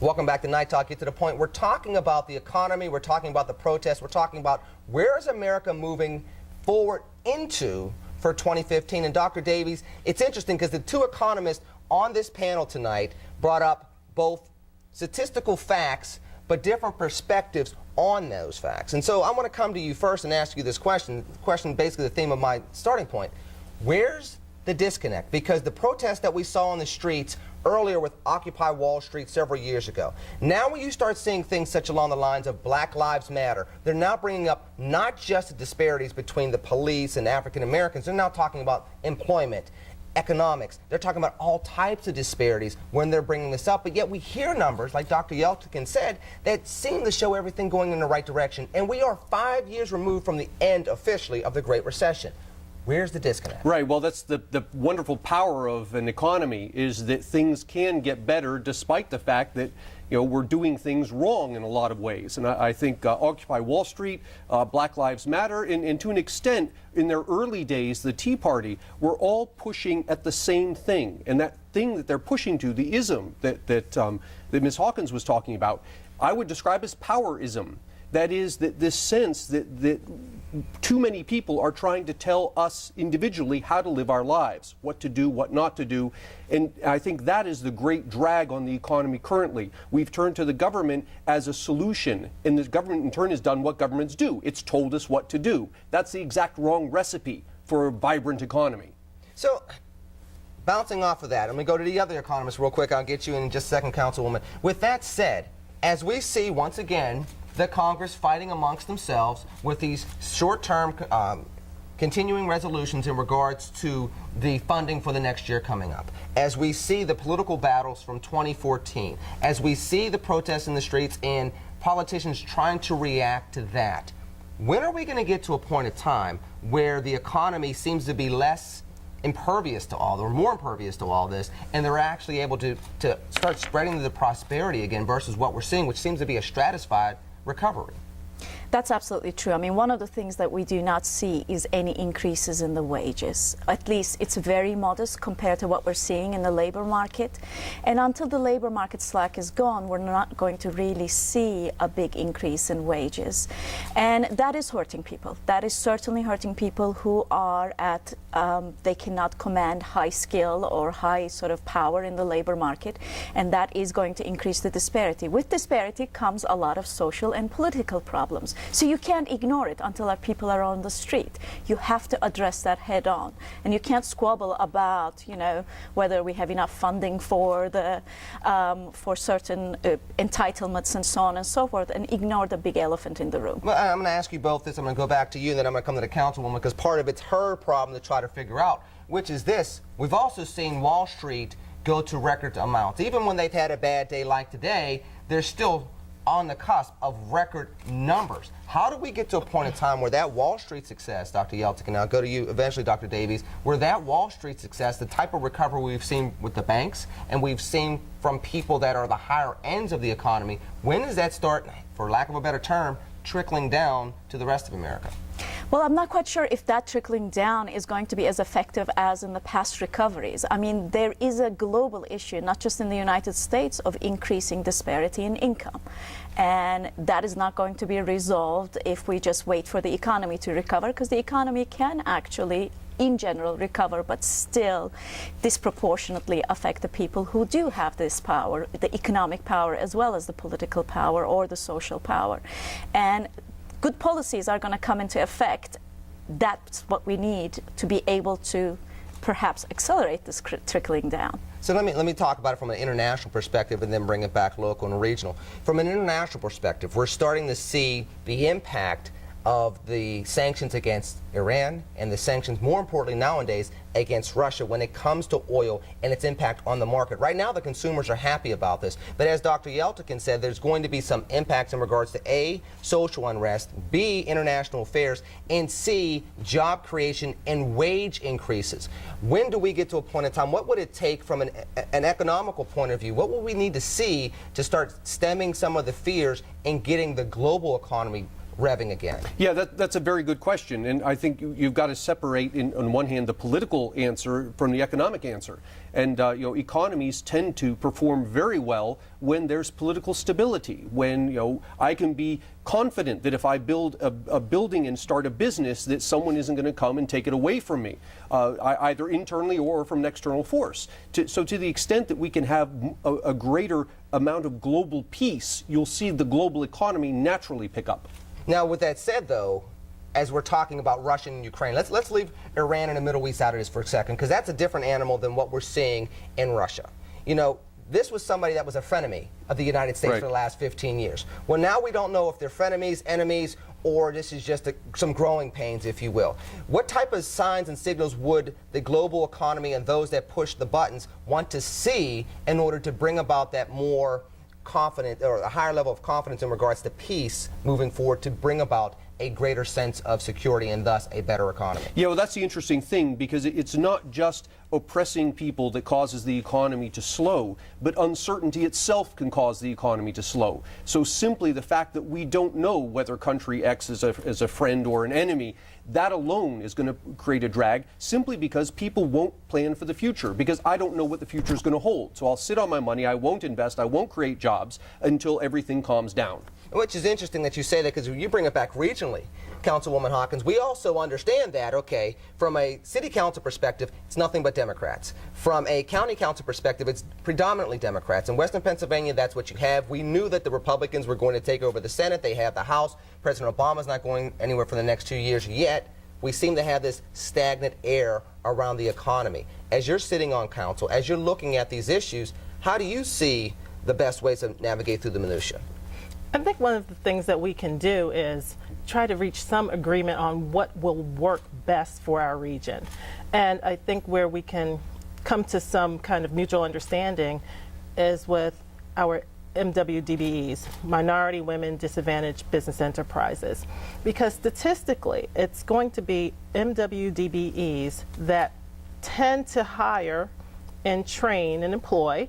Welcome back to Night Talk. Get to the point. We're talking about the economy. We're talking about the protests. We're talking about where is America moving forward into for 2015. And Dr. Davies, it's interesting because the two economists on this panel tonight brought up both statistical facts but different perspectives on those facts. And so I want to come to you first and ask you this question. Basically the theme of my starting point. Where's the disconnect? Because the protests that we saw on the streets earlier with Occupy Wall Street several years ago. Now when you start seeing things such along the lines of Black Lives Matter, they're now bringing up not just the disparities between the police and African Americans, they're now talking about employment, economics. They're talking about all types of disparities when they're bringing this up, but yet we hear numbers, like Dr. Yeltekin said, that seem to show everything going in the right direction. And we are 5 years removed from the end, officially, of the Great Recession. Where's the disconnect? Right. Well, that's the wonderful power of an economy, is that things can get better despite the fact that, we're doing things wrong in a lot of ways. And I think Occupy Wall Street, Black Lives Matter, and to an extent, in their early days, the Tea Party, were all pushing at the same thing. And that thing that they're pushing to, the ism that Ms. Hawkins was talking about, I would describe as powerism. That is, that this sense that too many people are trying to tell us individually how to live our lives, what to do, what not to do. And I think that is the great drag on the economy currently. We've turned to the government as a solution, and the government in turn has done what governments do. It's told us what to do. That's the exact wrong recipe for a vibrant economy. So, bouncing off of that, I'm going to go to the other economists real quick. I'll get you in just a second, Councilwoman. With that said, as we see once again the Congress fighting amongst themselves with these short-term continuing resolutions in regards to the funding for the next year coming up, as we see the political battles from 2014, as we see the protests in the streets and politicians trying to react to that, when are we going to get to a point of time where the economy seems to be less impervious to all, or more impervious to all this, and they're actually able to start spreading the prosperity again versus what we're seeing, which seems to be a stratified recovery? That's absolutely true. I mean, one of the things that we do not see is any increases in the wages. At least it's very modest compared to what we're seeing in the labor market. And until the labor market slack is gone, we're not going to really see a big increase in wages. And that is hurting people. That is certainly hurting people who are at, they cannot command high skill or high sort of power in the labor market. And that is going to increase the disparity. With disparity comes a lot of social and political problems. So you can't ignore it until our people are on the street. You have to address that head on. And you can't squabble about, whether we have enough funding for the for certain entitlements and so on and so forth, and ignore the big elephant in the room. Well, I'm going to ask you both this. I'm going to go back to you, and then I'm going to come to the Councilwoman, because part of it's her problem to try to figure out, which is this. We've also seen Wall Street go to record amounts. Even when they've had a bad day like today, they're still on the cusp of record numbers. How do we get to a point in time where that Wall Street success, Dr. Yeltekin, and I'll go to you eventually, Dr. Davies, where that Wall Street success, the type of recovery we've seen with the banks and we've seen from people that are the higher ends of the economy, when does that start, for lack of a better term, trickling down to the rest of America? Well, I'm not quite sure if that trickling down is going to be as effective as in the past recoveries. I mean, there is a global issue, not just in the United States, of increasing disparity in income. And that is not going to be resolved if we just wait for the economy to recover, because the economy can actually, in general, recover, but still disproportionately affect the people who do have this power, the economic power as well as the political power or the social power. And good policies are going to come into effect. That's what we need to be able to perhaps accelerate this trickling down. So let me talk about it from an international perspective and then bring it back local and regional. From an international perspective, we're starting to see the impact of the sanctions against Iran and the sanctions, more importantly nowadays, against Russia when it comes to oil and its impact on the market. Right now the consumers are happy about this, but as Dr. Yeltekin said, there's going to be some impacts in regards to A, social unrest, B, international affairs, and C, job creation and wage increases. When do we get to a point in time, what would it take from an economical point of view, what would we need to see to start stemming some of the fears and getting the global economy revving again? Yeah, that's a very good question, and I think you've got to separate, on one hand, the political answer from the economic answer. And economies tend to perform very well when there's political stability, when I can be confident that if I build a building and start a business, that someone isn't going to come and take it away from me, either internally or from an external force. So to the extent that we can have a greater amount of global peace, you'll see the global economy naturally pick up. Now, with that said, though, as we're talking about Russia and Ukraine, let's leave Iran and the Middle East out of this for a second, because that's a different animal than what we're seeing in Russia. This was somebody that was a frenemy of the United States for the last 15 years. Well, now we don't know if they're frenemies, enemies, or this is just some growing pains, if you will. What type of signs and signals would the global economy and those that push the buttons want to see in order to bring about that more confident, or a higher level of confidence in regards to peace moving forward, to bring about a greater sense of security and thus a better economy? Yeah, well, that's the interesting thing, because it's not just oppressing people that causes the economy to slow, but uncertainty itself can cause the economy to slow. So simply the fact that we don't know whether country X is a friend or an enemy, that alone is going to create a drag, simply because people won't plan for the future, because I don't know what the future is going to hold. So I'll sit on my money, I won't invest, I won't create jobs until everything calms down. Which is interesting that you say that, because you bring it back regionally, Councilwoman Hawkins. We also understand that, okay, from a city council perspective, it's nothing but Democrats. From a county council perspective, it's predominantly Democrats. In Western Pennsylvania, that's what you have. We knew that the Republicans were going to take over the Senate. They have the House. President Obama's not going anywhere for the next 2 years, yet we seem to have this stagnant air around the economy. As you're sitting on council, as you're looking at these issues, how do you see the best ways to navigate through the minutia? I think one of the things that we can do is try to reach some agreement on what will work best for our region. And I think where we can come to some kind of mutual understanding is with our MWDBEs, Minority Women Disadvantaged Business Enterprises. Because statistically, it's going to be MWDBEs that tend to hire and train and employ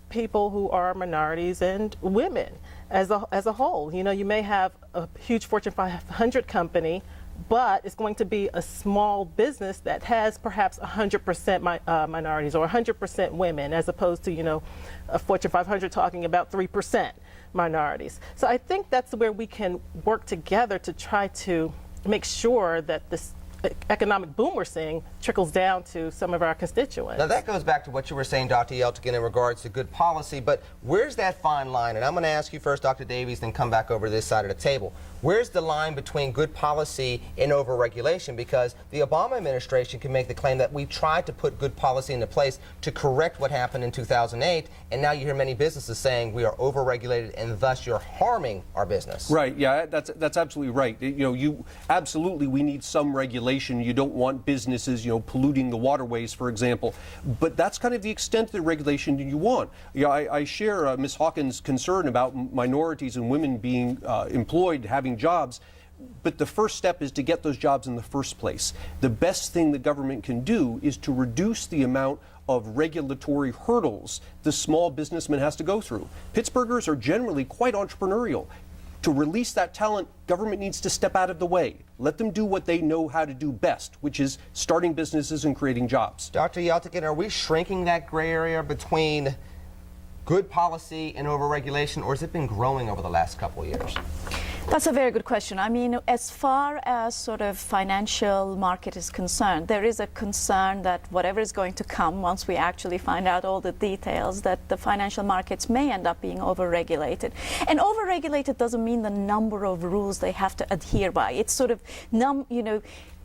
people who are minorities and women as a whole. You may have a huge Fortune 500 company, but it's going to be a small business that has perhaps 100% minorities or 100% women, as opposed to, a Fortune 500 talking about 3% minorities. So I think that's where we can work together to try to make sure that this economic boom we're seeing trickles down to some of our constituents. Now that goes back to what you were saying, Dr. Yeltekin, in regards to good policy, but where's that fine line? And I'm going to ask you first, Dr. Davies, then come back over to this side of the table. Where's the line between good policy and overregulation? Because the Obama administration can make the claim that we tried to put good policy into place to correct what happened in 2008, and now you hear many businesses saying we are overregulated and thus you're harming our business. Right, yeah, that's absolutely right. We need some regulation. You don't want businesses, polluting the waterways, for example. But that's kind of the extent of the regulation that you want. I share Ms. Hawkins' concern about minorities and women being employed, having jobs, but the first step is to get those jobs in the first place. The best thing the government can do is to reduce the amount of regulatory hurdles the small businessman has to go through. Pittsburghers are generally quite entrepreneurial. To release that talent, government needs to step out of the way. Let them do what they know how to do best, which is starting businesses and creating jobs. Dr. Yeltekin, are we shrinking that gray area between good policy and overregulation, or has it been growing over the last couple of years? That's a very good question. I mean, as far as sort of financial market is concerned, there is a concern that whatever is going to come once we actually find out all the details, that the financial markets may end up being overregulated. And overregulated doesn't mean the number of rules they have to adhere by. It's sort of,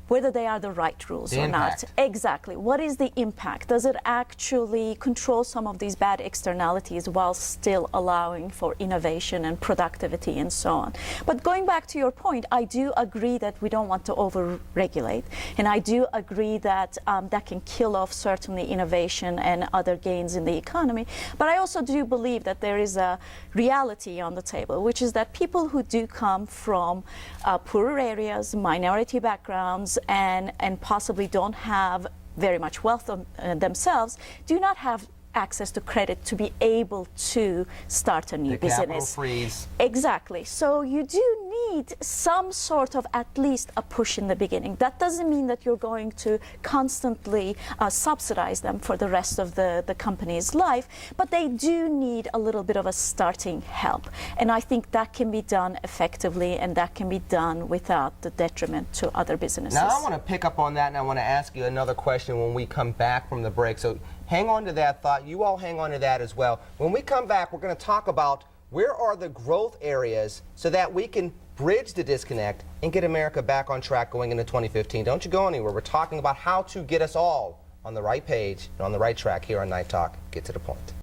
whether they are the right rules or not. Exactly. What is the impact? Does it actually control some of these bad externalities while still allowing for innovation and productivity and so on? But going back to your point, I do agree that we don't want to over-regulate. And I do agree that that can kill off certainly innovation and other gains in the economy. But I also do believe that there is a reality on the table, which is that people who do come from poorer areas, minority backgrounds, and possibly don't have very much wealth themselves, do not have access to credit to be able to start a new The business. capital freeze. Exactly. So you do need some sort of at least a push in the beginning. That doesn't mean that you're going to constantly subsidize them for the rest of the company's life, but they do need a little bit of a starting help. And I think that can be done effectively, and that can be done without the detriment to other businesses. Now I want to pick up on that, and I want to ask you another question when we come back from the break. So hang on to that thought. You all hang on to that as well. When we come back, we're going to talk about where are the growth areas so that we can bridge the disconnect and get America back on track going into 2015. Don't you go anywhere. We're talking about how to get us all on the right page and on the right track here on Night Talk. Get to the point.